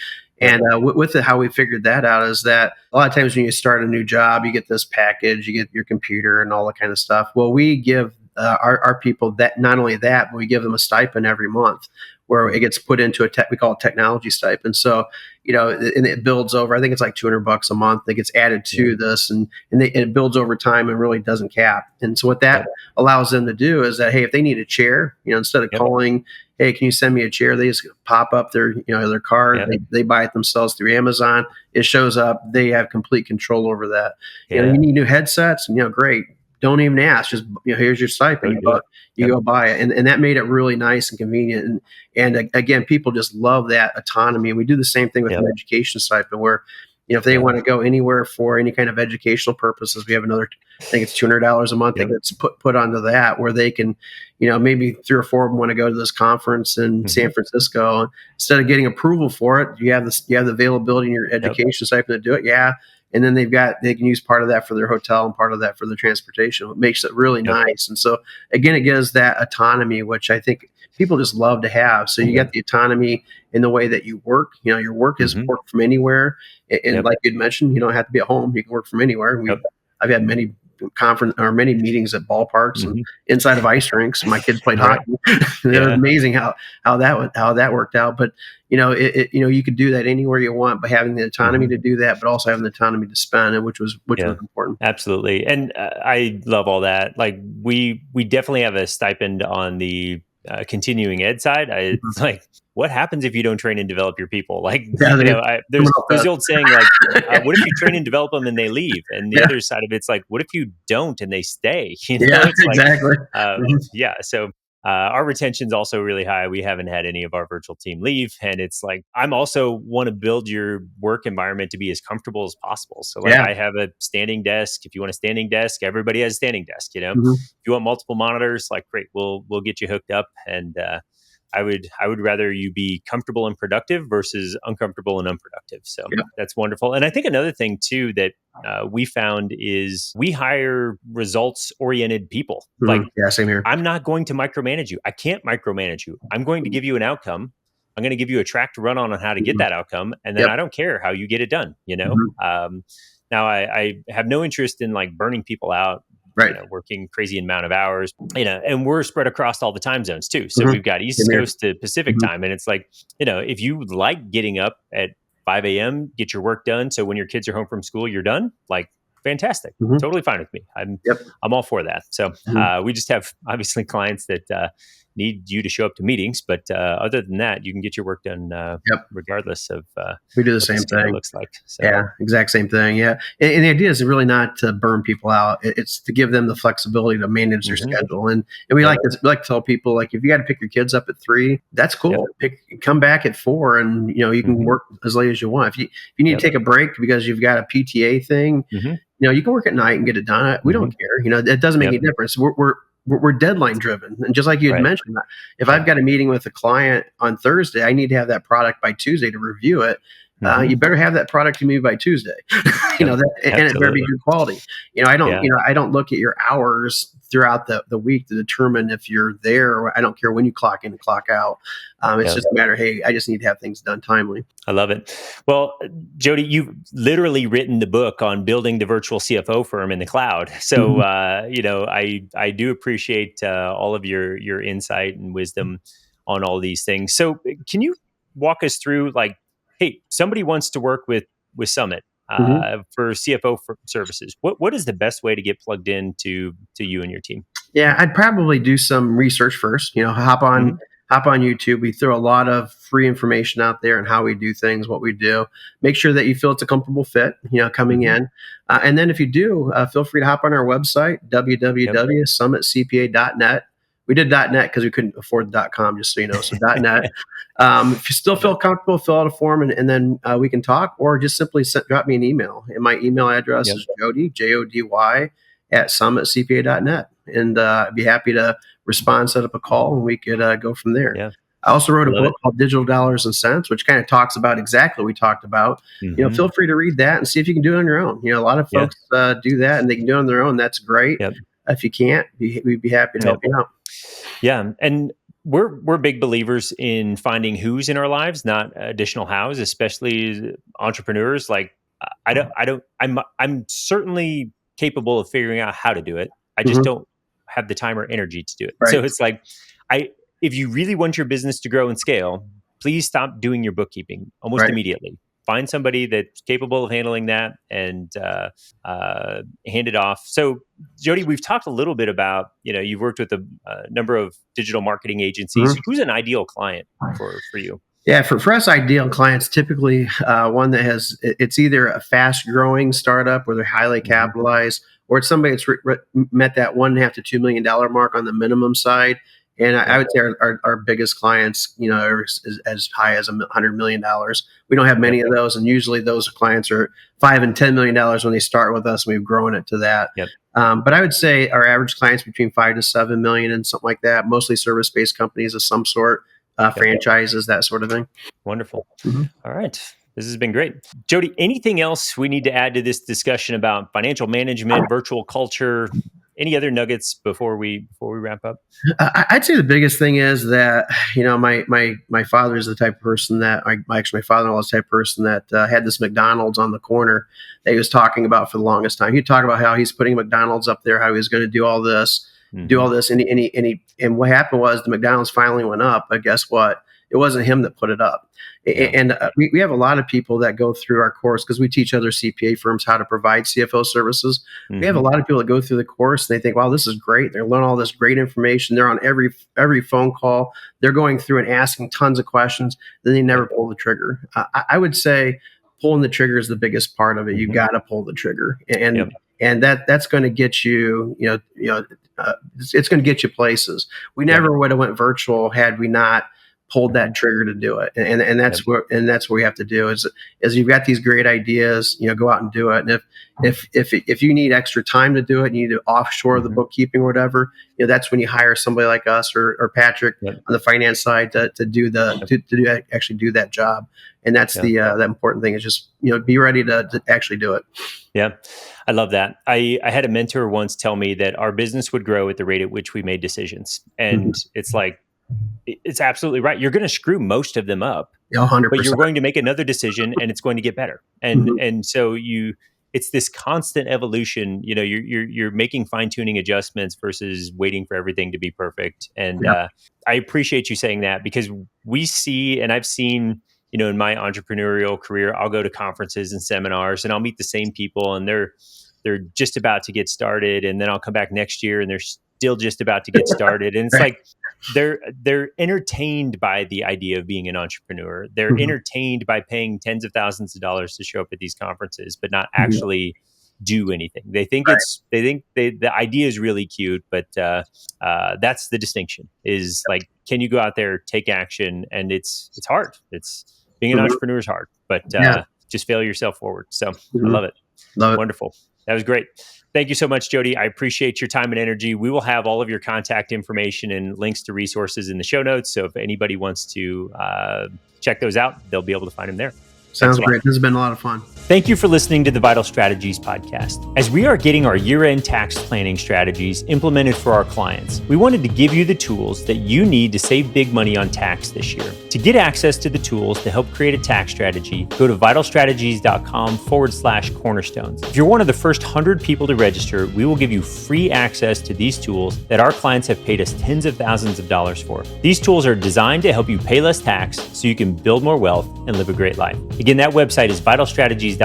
yep, and with it, how we figured that out is that a lot of times when you start a new job, you get this package, you get your computer and all that kind of stuff. Well, we give our people that, not only that, but we give them a stipend every month where it gets put into we call it technology stipend. So and it builds over. I think it's like $200 a month that gets added yep, to this, and it builds over time and really doesn't cap. And so what that yep, allows them to do is that, hey, if they need a chair, instead of yep, calling, hey, can you send me a chair? They just pop up their card. yep, They buy it themselves through Amazon. It shows up. They have complete control over that. You yeah, need new headsets, and great. Don't even ask. Just here's your stipend. go do it. You Yep, go buy it, and that made it really nice and convenient. And again, people just love that autonomy. And we do the same thing with yep, an education stipend, where if they yep, want to go anywhere for any kind of educational purposes, we have another. I think it's $200 a month that yep, gets put onto that, where they can, maybe 3 or 4 of them want to go to this conference in hmm, San Francisco. Instead of getting approval for it, you have the availability in your yep, education stipend to do it. Yeah, and then they can use part of that for their hotel and part of that for their transportation. It makes it really yep, nice. And so again, it gives that autonomy, which I think people just love to have. So you yep, get the autonomy in the way that you work. Your work is hmm, work from anywhere, and yep, like you'd mentioned, you don't have to be at home. You can work from anywhere. yep, I've had many many meetings at ballparks and hmm, inside of ice rinks. My kids played right, hockey. It was yeah, amazing how that worked out. But you could do that anywhere you want by having the autonomy hmm, to do that, but also having the autonomy to spend it, which was yeah. important. Absolutely. And I love all that. Like we definitely have a stipend on the continuing ed side. Mhm. It's like, what happens if you don't train and develop your people? Like, Yeah, there's someone else there's the old saying, like, does. what if you train and develop them and they leave? And the Yeah, other side of it's like, what if you don't and they stay? yeah, It's like, exactly. Mhm. yeah. So our retention's also really high. We haven't had any of our virtual team leave, and it's like I'm also want to build your work environment to be as comfortable as possible. So like Yeah. I have a standing desk. If you want a standing desk, everybody has a standing desk. Mhm. If you want multiple monitors, like great, we'll get you hooked up. And I would rather you be comfortable and productive versus uncomfortable and unproductive. So Yep. that's wonderful. And I think another thing too that we found is we hire results oriented people. Mhm. Like Yeah, same here. I'm not going to micromanage you. I can't micromanage you. I'm going to give you an outcome. I'm going to give you a track to run on how to get Mhm. that outcome, and then Yep. I don't care how you get it done. Mhm. Now I have no interest in like burning people out. Right. Working crazy amount of hours. And we're spread across all the time zones too. So Mhm. we've got Same East here. Coast to Pacific Mhm. time, and it's like if you like getting up at 5 a.m., get your work done. So when your kids are home from school, you're done. Like fantastic, Mhm. totally fine with me. I'm Yep. I'm all for that. So Mhm. we just have obviously clients that need you to show up to meetings, but other than that, you can get your work done Yep. regardless of We do the what the same schedule thing. looks like. So Yeah, exact same thing. Yeah, and the idea is really not to burn people out. It's to give them the flexibility to manage their mhm, schedule. And we yep, we like to tell people, like, if you got to pick your kids up at 3, that's yep, cool. Come back at 4, and you can hmm, work as late as you want. If you need to yep, take a break because you've got a PTA thing, hmm, you can work at night and get it done. We hmm, don't care. It doesn't make yep, any difference. We're deadline driven, and just like you had right, mentioned, if I've yep, got a meeting with a client on Thursday, I need to have that product by Tuesday to review it. hmm, You better have that product to me by Tuesday. yep, And it better be absolutely, good quality. I don't yeah, I don't look at your hours throughout the week to determine if you're there. Or I don't care when you clock in and clock out. It's just a matter, hey, I just need to have things done timely. I love it. Well, Jody, you've literally written the book on building the virtual CFO firm in the cloud. So, I do appreciate all of your insight and wisdom on all these things. So, can you walk us through, like, hey, somebody wants to work with Summit for CFO services. What is the best way to get plugged in to you and your team? Yeah, I'd probably do some research first. Hop on YouTube. We throw a lot of free information out there on how we do things, what we do. Make sure that you feel it's a comfortable fit, coming in. And then if you do, feel free to hop on our website, www.summitcpa.net. We did .net because we couldn't afford .com, just so you know. So .net. If you still feel comfortable, fill out a form, and then we can talk, or just simply drop me an email. And my email address is Jody, Jody, @summitcpa.net. And I'd be happy to respond, set up a call, and we could go from there. Yeah. I also wrote a book called Digital Dollars and Cents, which kind of talks about exactly what we talked about. Feel free to read that and see if you can do it on your own. A lot of folks do that, and they can do it on their own. That's great. If you can't, we'd be happy to help you out. Yeah. And we're big believers in finding who's in our lives, not additional hows, especially entrepreneurs. Like I'm certainly capable of figuring out how to do it. I just don't have the time or energy to do it. Right. So it's like, if you really want your business to grow and scale, please stop doing your bookkeeping almost immediately. Find somebody that's capable of handling that and hand it off. So, Jody, we've talked a little bit about, you've worked with a number of digital marketing agencies. Who's an ideal client for you? Yeah, for us, ideal clients, typically one that it's either a fast growing startup where they're highly capitalized, or it's somebody that's met that $1.5 to $2 million mark on the minimum side. And I would say our biggest clients, are as high as $100 million. We don't have many of those, and usually those clients are $5 and $10 million when they start with us, and we've grown it to that. But I would say our average clients between $5 to $7 million and something like that. Mostly service-based companies of some sort, franchises, that sort of thing. Wonderful. All right. This has been great. Jody, anything else we need to add to this discussion about financial management, virtual culture? Any other nuggets before we wrap up? I'd say the biggest thing is that, my father is the type of person that, my father-in-law is the type of person that had this McDonald's on the corner that he was talking about for the longest time. He'd talk about how he's putting McDonald's up there, how he was going to do all this, and what happened was the McDonald's finally went up, but guess what? It wasn't him that put it up. And we have a lot of people that go through our course because we teach other CPA firms how to provide CFO services. We have a lot of people that go through the course and they think, wow, this is great. They're learning all this great information. They're on every phone call. They're going through and asking tons of questions. Then they never pull the trigger. I would say pulling the trigger is the biggest part of it. You got to pull the trigger. And that's going to get you, it's going to get you places. We never would have went virtual had we not pulled that trigger to do it. And that's what we have to do is you've got these great ideas, go out and do it. And if you need extra time to do it, you need to offshore the bookkeeping or whatever, that's when you hire somebody like us or Patrick on the finance side to actually do that job. And that's the important thing is just, be ready to actually do it. Yeah. I love that. I had a mentor once tell me that our business would grow at the rate at which we made decisions. And it's like, it's absolutely right. You're going to screw most of them up, 100%. But you're going to make another decision and it's going to get better. And so it's this constant evolution. You're making fine-tuning adjustments versus waiting for everything to be perfect. And I appreciate you saying that because we see, and I've seen, in my entrepreneurial career, I'll go to conferences and seminars and I'll meet the same people and they're just about to get started. And then I'll come back next year and they're still just about to get started. And it's like, they're entertained by the idea of being an entrepreneur. They're entertained by paying tens of thousands of dollars to show up at these conferences, but not actually do anything. They think the idea is really cute, but that's the distinction is like, can you go out there, take action? And it's hard. It's being an entrepreneur is hard, but just fail yourself forward. So I love it. Wonderful. That was great. Thank you so much, Jody. I appreciate your time and energy. We will have all of your contact information and links to resources in the show notes. So if anybody wants to check those out, they'll be able to find them there. Sounds great. This has been a lot of fun. Thank you for listening to the Vital Strategies podcast. As we are getting our year-end tax planning strategies implemented for our clients, we wanted to give you the tools that you need to save big money on tax this year. To get access to the tools to help create a tax strategy, go to vitalstrategies.com/cornerstones. If you're one of the first 100 people to register, we will give you free access to these tools that our clients have paid us tens of thousands of dollars for. These tools are designed to help you pay less tax so you can build more wealth and live a great life. Again, that website is vitalstrategies.com/cornerstones.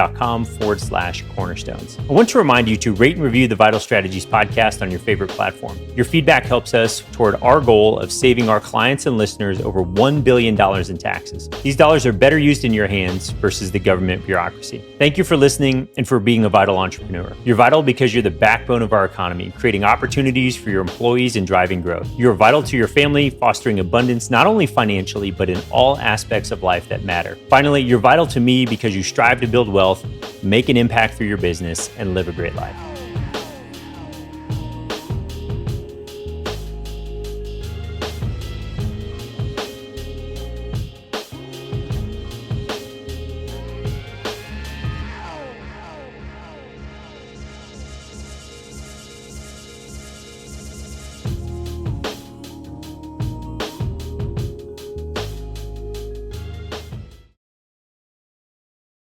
I want to remind you to rate and review the Vital Strategies podcast on your favorite platform. Your feedback helps us toward our goal of saving our clients and listeners over $1 billion in taxes. These dollars are better used in your hands versus the government bureaucracy. Thank you for listening and for being a vital entrepreneur. You're vital because you're the backbone of our economy, creating opportunities for your employees and driving growth. You're vital to your family, fostering abundance not only financially, but in all aspects of life that matter. Finally, you're vital to me because you strive to build wealth, make an impact for your business, and live a great life.